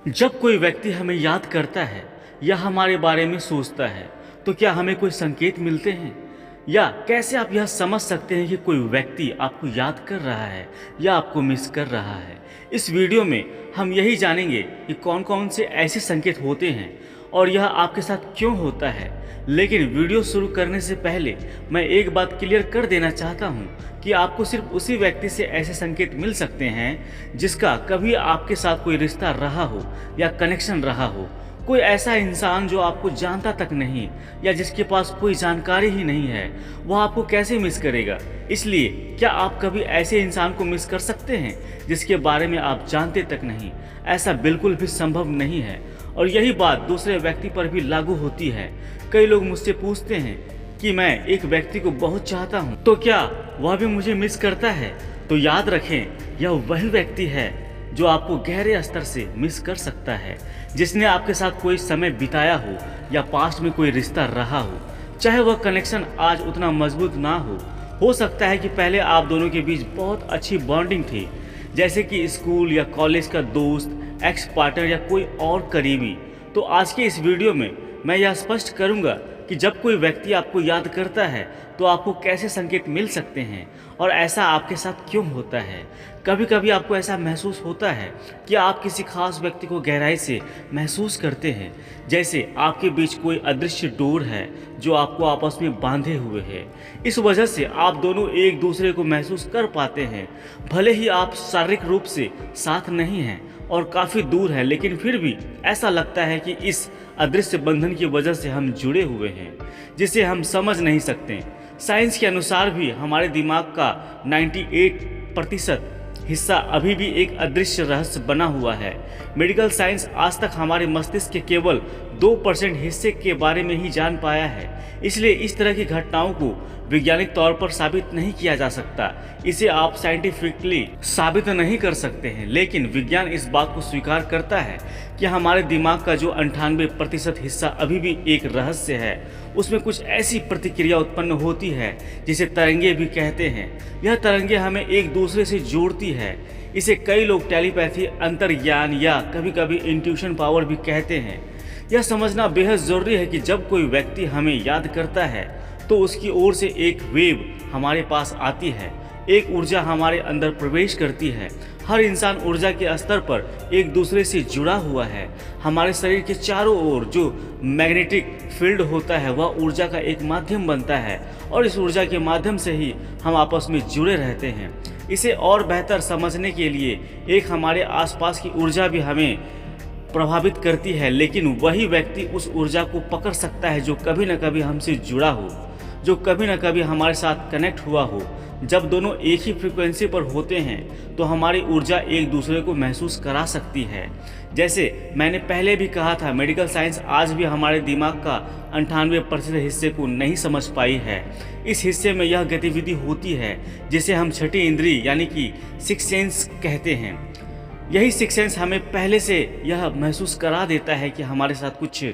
जब कोई व्यक्ति हमें याद करता है या हमारे बारे में सोचता है तो क्या हमें कोई संकेत मिलते हैं? या कैसे आप यह समझ सकते हैं कि कोई व्यक्ति आपको याद कर रहा है या आपको मिस कर रहा है? इस वीडियो में हम यही जानेंगे कि कौन कौन से ऐसे संकेत होते हैं और यह आपके साथ क्यों होता है। लेकिन वीडियो शुरू करने से पहले मैं एक बात क्लियर कर देना चाहता हूँ कि आपको सिर्फ उसी व्यक्ति से ऐसे संकेत मिल सकते हैं जिसका कभी आपके साथ कोई रिश्ता रहा हो या कनेक्शन रहा हो। कोई ऐसा इंसान जो आपको जानता तक नहीं या जिसके पास कोई जानकारी ही नहीं है, वह आपको कैसे मिस करेगा? इसलिए क्या आप कभी ऐसे इंसान को मिस कर सकते हैं जिसके बारे में आप जानते तक नहीं? ऐसा बिल्कुल भी संभव नहीं है और यही बात दूसरे व्यक्ति पर भी लागू होती है। कई लोग मुझसे पूछते हैं कि मैं एक व्यक्ति को बहुत चाहता हूँ, तो क्या वह भी मुझे मिस करता है? तो याद रखें, यह वही व्यक्ति है जो आपको गहरे स्तर से मिस कर सकता है, जिसने आपके साथ कोई समय बिताया हो या पास्ट में कोई रिश्ता रहा हो। चाहे वह कनेक्शन आज उतना मजबूत ना हो सकता है कि पहले आप दोनों के बीच बहुत अच्छी बॉन्डिंग थी, जैसे कि स्कूल या कॉलेज का दोस्त, एक्स पार्टनर या कोई और करीबी। तो आज के इस वीडियो में मैं यह स्पष्ट करूंगा कि जब कोई व्यक्ति आपको याद करता है तो आपको कैसे संकेत मिल सकते हैं और ऐसा आपके साथ क्यों होता है। कभी कभी आपको ऐसा महसूस होता है कि आप किसी खास व्यक्ति को गहराई से महसूस करते हैं, जैसे आपके बीच कोई अदृश्य डोर है जो आपको आपस में बांधे हुए है। इस वजह से आप दोनों एक दूसरे को महसूस कर पाते हैं, भले ही आप शारीरिक रूप से साथ नहीं हैं और काफ़ी दूर है, लेकिन फिर भी ऐसा लगता है कि इस अदृश्य बंधन की वजह से हम जुड़े हुए हैं जिसे हम समझ नहीं सकते। साइंस के अनुसार भी हमारे दिमाग का 98% हिस्सा अभी भी एक अदृश्य रहस्य बना हुआ है। मेडिकल साइंस आज तक हमारे मस्तिष्क के केवल 2% हिस्से के बारे में ही जान पाया है। इसलिए इस तरह की घटनाओं को वैज्ञानिक तौर पर साबित नहीं किया जा सकता। इसे आप साइंटिफिकली साबित नहीं कर सकते हैं, लेकिन विज्ञान इस बात को स्वीकार करता है कि हमारे दिमाग का जो 98% हिस्सा अभी भी एक रहस्य है, उसमें कुछ ऐसी प्रतिक्रिया उत्पन्न होती है जिसे तरंगे भी कहते हैं। यह तरंगे हमें एक दूसरे से जोड़ती है। इसे कई लोग टेलीपैथी, अंतर्ज्ञान या कभी कभी इंट्यूशन पावर भी कहते हैं। यह समझना बेहद ज़रूरी है कि जब कोई व्यक्ति हमें याद करता है तो उसकी ओर से एक वेव हमारे पास आती है, एक ऊर्जा हमारे अंदर प्रवेश करती है। हर इंसान ऊर्जा के स्तर पर एक दूसरे से जुड़ा हुआ है। हमारे शरीर के चारों ओर जो मैग्नेटिक फील्ड होता है वह ऊर्जा का एक माध्यम बनता है और इस ऊर्जा के माध्यम से ही हम आपस में जुड़े रहते हैं। इसे और बेहतर समझने के लिए एक हमारे आसपास की ऊर्जा भी हमें प्रभावित करती है, लेकिन वही व्यक्ति उस ऊर्जा को पकड़ सकता है जो कभी न कभी हमसे जुड़ा हो, जो कभी न कभी हमारे साथ कनेक्ट हुआ हो। जब दोनों एक ही फ्रीक्वेंसी पर होते हैं तो हमारी ऊर्जा एक दूसरे को महसूस करा सकती है। जैसे मैंने पहले भी कहा था, मेडिकल साइंस आज भी हमारे दिमाग का 98% हिस्से को नहीं समझ पाई है। इस हिस्से में यह गतिविधि होती है जिसे हम छठी इंद्री यानी कि सिक्स सेंस कहते हैं। यही सिक्स सेंस हमें पहले से यह महसूस करा देता है कि हमारे साथ कुछ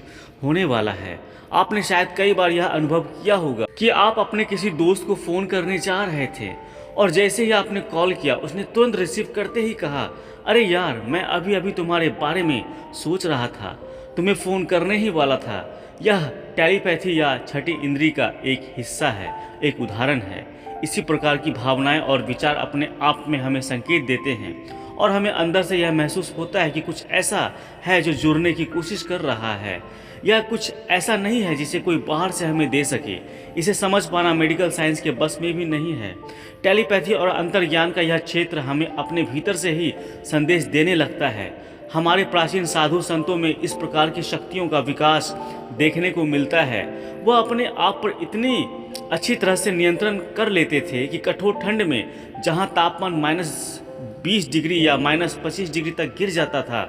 होने वाला है। आपने शायद कई बार यह अनुभव किया होगा कि आप अपने किसी दोस्त को फ़ोन करने जा रहे थे और जैसे ही आपने कॉल किया उसने तुरंत रिसीव करते ही कहा, अरे यार, मैं अभी अभी तुम्हारे बारे में सोच रहा था, तुम्हें फ़ोन करने ही वाला था। यह टेलीपैथी या छठी इंद्री का एक हिस्सा है, एक उदाहरण है। इसी प्रकार की भावनाएं और विचार अपने आप में हमें संकेत देते हैं और हमें अंदर से यह महसूस होता है कि कुछ ऐसा है जो जुड़ने की कोशिश कर रहा है। यह कुछ ऐसा नहीं है जिसे कोई बाहर से हमें दे सके। इसे समझ पाना मेडिकल साइंस के बस में भी नहीं है। टेलीपैथी और अंतर्ज्ञान का यह क्षेत्र हमें अपने भीतर से ही संदेश देने लगता है। हमारे प्राचीन साधु संतों में इस प्रकार की शक्तियों का विकास देखने को मिलता है। वह अपने आप पर इतनी अच्छी तरह से नियंत्रण कर लेते थे कि कठोर ठंड में जहाँ तापमान -20 डिग्री या -25 डिग्री तक गिर जाता था,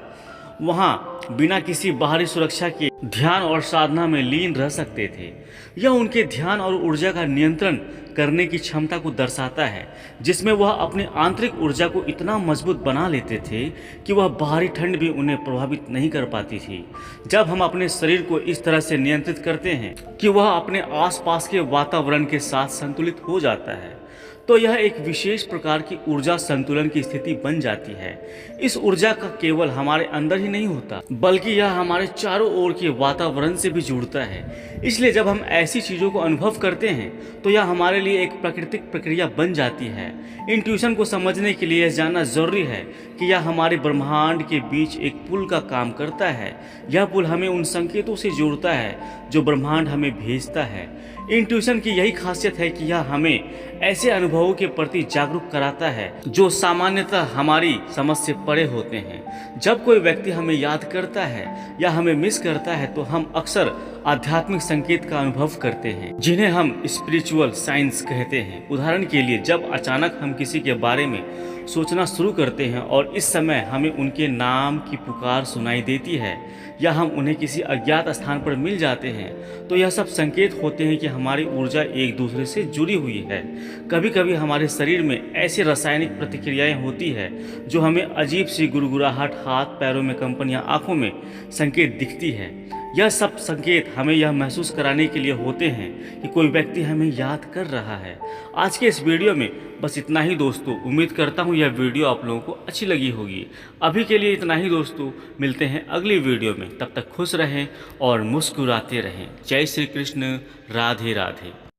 वहाँ बिना किसी बाहरी सुरक्षा के ध्यान और साधना में लीन रह सकते थे। यह उनके ध्यान और ऊर्जा का नियंत्रण करने की क्षमता को दर्शाता है, जिसमें वह अपनी आंतरिक ऊर्जा को इतना मजबूत बना लेते थे कि वह बाहरी ठंड भी उन्हें प्रभावित नहीं कर पाती थी। जब हम अपने शरीर को इस तरह से नियंत्रित करते हैं कि वह अपने आसपास के वातावरण के साथ संतुलित हो जाता है, तो यह एक विशेष प्रकार की ऊर्जा संतुलन की स्थिति बन जाती है। इस ऊर्जा का केवल हमारे अंदर ही नहीं होता, बल्कि यह हमारे चारों ओर के वातावरण से भी जुड़ता है। इसलिए जब हम ऐसी चीज़ों को अनुभव करते हैं तो यह हमारे लिए एक प्राकृतिक प्रक्रिया बन जाती है। इंट्यूशन को समझने के लिए यह जानना जरूरी है कि यह हमारे ब्रह्मांड के बीच एक पुल का काम करता है। यह पुल हमें उन संकेतों से जोड़ता है जो ब्रह्मांड हमें भेजता है। इंट्यूशन की यही खासियत है कि यह हमें ऐसे अनुभवों के प्रति जागरूक कराता है जो सामान्यतः हमारी समझ से परे होते हैं। जब कोई व्यक्ति हमें याद करता है या हमें मिस करता है तो हम अक्सर आध्यात्मिक संकेत का अनुभव करते हैं, जिन्हें हम स्पिरिचुअल साइंस कहते हैं। उदाहरण के लिए, जब अचानक हम किसी के बारे में सोचना शुरू करते हैं और इस समय हमें उनके नाम की पुकार सुनाई देती है या हम उन्हें किसी अज्ञात स्थान पर मिल जाते हैं, तो यह सब संकेत होते हैं कि हमारी ऊर्जा एक दूसरे से जुड़ी हुई है। कभी कभी हमारे शरीर में ऐसी रासायनिक प्रतिक्रियाएं होती है जो हमें अजीब सी गुड़गुड़ाहट, हाथ पैरों में कंपन या आंखों में संकेत दिखती है। यह सब संकेत हमें यह महसूस कराने के लिए होते हैं कि कोई व्यक्ति हमें याद कर रहा है। आज के इस वीडियो में बस इतना ही दोस्तों। उम्मीद करता हूँ यह वीडियो आप लोगों को अच्छी लगी होगी। अभी के लिए इतना ही दोस्तों, मिलते हैं अगली वीडियो में। तब तक खुश रहें और मुस्कुराते रहें। जय श्री कृष्ण, राधे राधे।